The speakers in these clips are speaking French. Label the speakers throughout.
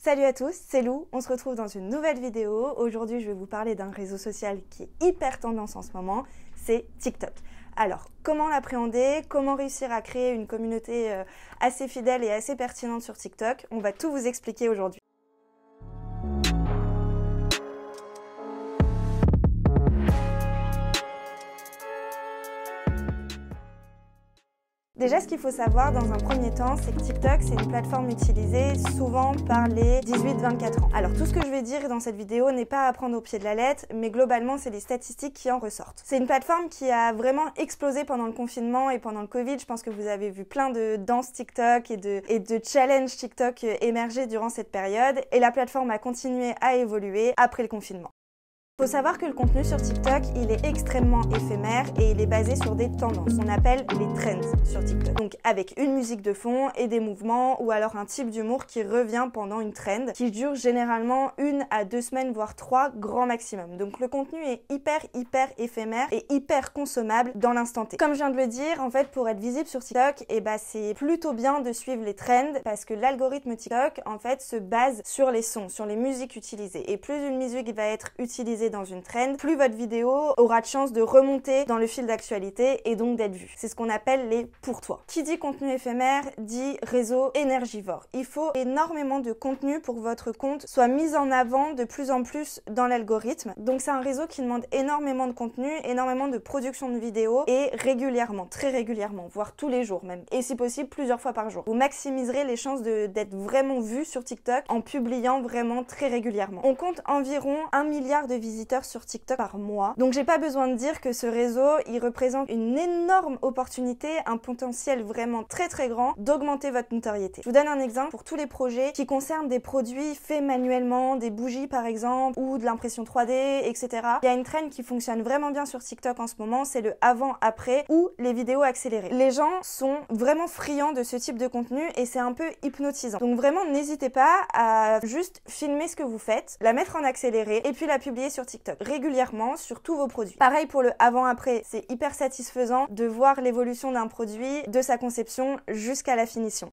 Speaker 1: Salut à tous, c'est Lou, on se retrouve dans une nouvelle vidéo. Aujourd'hui, je vais vous parler d'un réseau social qui est hyper tendance en ce moment, c'est TikTok. Alors, comment l'appréhender? Comment réussir à créer une communauté assez fidèle et assez pertinente sur TikTok? On va tout vous expliquer aujourd'hui. Déjà, ce qu'il faut savoir dans un premier temps, c'est que TikTok, c'est une plateforme utilisée souvent par les 18-24 ans. Alors, tout ce que je vais dire dans cette vidéo n'est pas à prendre au pied de la lettre, mais globalement, c'est les statistiques qui en ressortent. C'est une plateforme qui a vraiment explosé pendant le confinement et pendant le Covid. Je pense que vous avez vu plein de danses TikTok et de challenges TikTok émerger durant cette période. Et la plateforme a continué à évoluer après le confinement. Il faut savoir que le contenu sur TikTok, il est extrêmement éphémère et il est basé sur des tendances. On appelle les trends sur TikTok. Donc avec une musique de fond et des mouvements ou alors un type d'humour qui revient pendant une trend qui dure généralement 1 à 2 semaines voire 3 grand maximum. Donc le contenu est hyper éphémère et hyper consommable dans l'instant T. Comme je viens de le dire, en fait pour être visible sur TikTok, c'est plutôt bien de suivre les trends parce que l'algorithme TikTok en fait se base sur les sons, sur les musiques utilisées. Et plus une musique va être utilisée dans une trend, plus votre vidéo aura de chance de remonter dans le fil d'actualité et donc d'être vue. C'est ce qu'on appelle les pour toi. Qui dit contenu éphémère dit réseau énergivore. Il faut énormément de contenu pour que votre compte soit mis en avant de plus en plus dans l'algorithme. Donc c'est un réseau qui demande énormément de contenu, énormément de production de vidéos et régulièrement, très régulièrement, voire tous les jours même. Et si possible plusieurs fois par jour. Vous maximiserez les chances d'être vraiment vu sur TikTok en publiant vraiment très régulièrement. On compte environ 1 milliard de visiteurs sur TikTok par mois. Donc j'ai pas besoin de dire que ce réseau, il représente une énorme opportunité, un potentiel vraiment très grand d'augmenter votre notoriété. Je vous donne un exemple pour tous les projets qui concernent des produits faits manuellement, des bougies par exemple, ou de l'impression 3D, etc. Il y a une trend qui fonctionne vraiment bien sur TikTok en ce moment, c'est le avant-après ou les vidéos accélérées. Les gens sont vraiment friands de ce type de contenu et c'est un peu hypnotisant. Donc vraiment, n'hésitez pas à juste filmer ce que vous faites, la mettre en accéléré et puis la publier sur TikTok régulièrement sur tous vos produits. Pareil pour le avant-après, c'est hyper satisfaisant de voir l'évolution d'un produit, de sa conception jusqu'à la finition.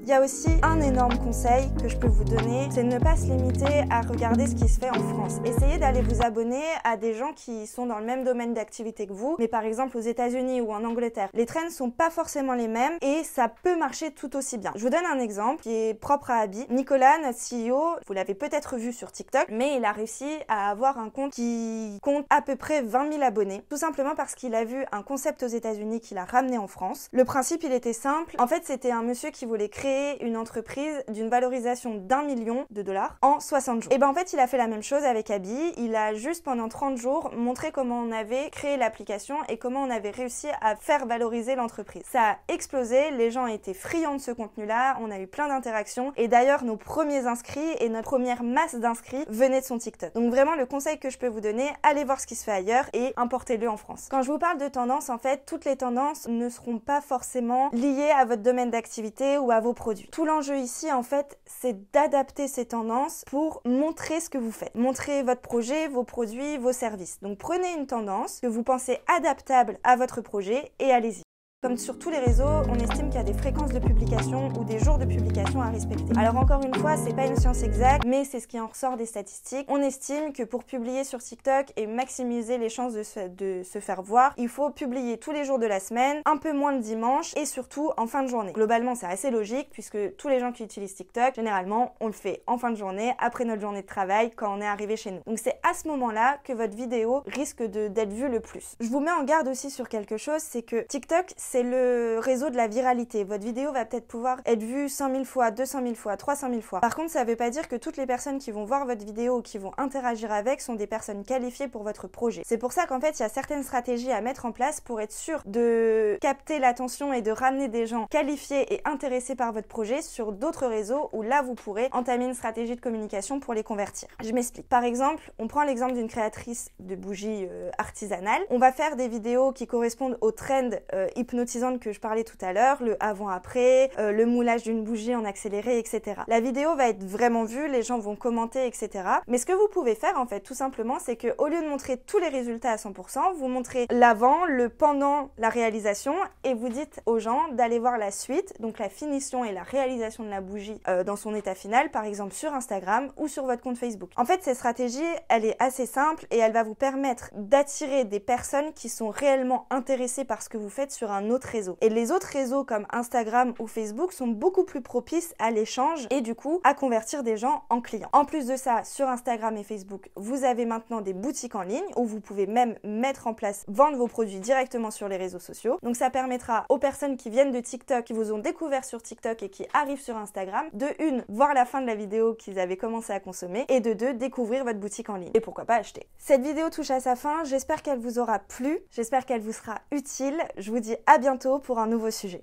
Speaker 1: Il y a aussi un énorme conseil que je peux vous donner, c'est de ne pas se limiter à regarder ce qui se fait en France. Essayez d'aller vous abonner à des gens qui sont dans le même domaine d'activité que vous, mais par exemple aux États-Unis ou en Angleterre. Les trends sont pas forcément les mêmes et ça peut marcher tout aussi bien. Je vous donne un exemple qui est propre à Abby. Nicolas, notre CEO, vous l'avez peut-être vu sur TikTok, mais il a réussi à avoir un compte qui compte à peu près 20 000 abonnés, tout simplement parce qu'il a vu un concept aux États-Unis qu'il a ramené en France. Le principe, il était simple. En fait, c'était un monsieur qui voulait créer une entreprise d'une valorisation d'1 million de dollars en 60 jours. Et en fait, il a fait la même chose avec Abby. Il a juste pendant 30 jours montré comment on avait créé l'application et comment on avait réussi à faire valoriser l'entreprise. Ça a explosé, les gens étaient friands de ce contenu-là, on a eu plein d'interactions et d'ailleurs nos premiers inscrits et notre première masse d'inscrits venaient de son TikTok. Donc vraiment, le conseil que je peux vous donner, allez voir ce qui se fait ailleurs et importez-le en France. Quand je vous parle de tendance, en fait, toutes les tendances ne seront pas forcément liées à votre domaine d'activité ou à vos produits. Tout l'enjeu ici, en fait, c'est d'adapter ces tendances pour montrer ce que vous faites. Montrer votre projet, vos produits, vos services. Donc prenez une tendance que vous pensez adaptable à votre projet et allez-y. Comme sur tous les réseaux, on estime qu'il y a des fréquences de publication ou des jours de publication à respecter. Alors encore une fois, c'est pas une science exacte, mais c'est ce qui en ressort des statistiques. On estime que pour publier sur TikTok et maximiser les chances de se faire voir, il faut publier tous les jours de la semaine, un peu moins le dimanche et surtout en fin de journée. Globalement, c'est assez logique puisque tous les gens qui utilisent TikTok, généralement, on le fait en fin de journée, après notre journée de travail, quand on est arrivé chez nous. Donc c'est à ce moment-là que votre vidéo risque d'être vue le plus. Je vous mets en garde aussi sur quelque chose, c'est que TikTok, c'est le réseau de la viralité. Votre vidéo va peut-être pouvoir être vue 100 000 fois, 200 000 fois, 300 000 fois. Par contre, ça ne veut pas dire que toutes les personnes qui vont voir votre vidéo ou qui vont interagir avec sont des personnes qualifiées pour votre projet. C'est pour ça qu'en fait, il y a certaines stratégies à mettre en place pour être sûr de capter l'attention et de ramener des gens qualifiés et intéressés par votre projet sur d'autres réseaux où là, vous pourrez entamer une stratégie de communication pour les convertir. Je m'explique. Par exemple, on prend l'exemple d'une créatrice de bougies artisanales. On va faire des vidéos qui correspondent aux trends hypnotiques hypnotisante que je parlais tout à l'heure, le avant-après, le moulage d'une bougie en accéléré, etc. La vidéo va être vraiment vue, les gens vont commenter, etc. Mais ce que vous pouvez faire en fait tout simplement, c'est que au lieu de montrer tous les résultats à 100%, vous montrez l'avant, le pendant la réalisation et vous dites aux gens d'aller voir la suite, donc la finition et la réalisation de la bougie dans son état final, par exemple sur Instagram ou sur votre compte Facebook. En fait, cette stratégie, elle est assez simple et elle va vous permettre d'attirer des personnes qui sont réellement intéressées par ce que vous faites sur un autre réseau. Et les autres réseaux comme Instagram ou Facebook sont beaucoup plus propices à l'échange et du coup à convertir des gens en clients. En plus de ça, sur Instagram et Facebook, vous avez maintenant des boutiques en ligne où vous pouvez même mettre en place, vendre vos produits directement sur les réseaux sociaux. Donc ça permettra aux personnes qui viennent de TikTok, qui vous ont découvert sur TikTok et qui arrivent sur Instagram, de une, voir la fin de la vidéo qu'ils avaient commencé à consommer et de deux, découvrir votre boutique en ligne. Et pourquoi pas acheter. Cette vidéo touche à sa fin, j'espère qu'elle vous aura plu, j'espère qu'elle vous sera utile. Je vous dis à bientôt pour un nouveau sujet.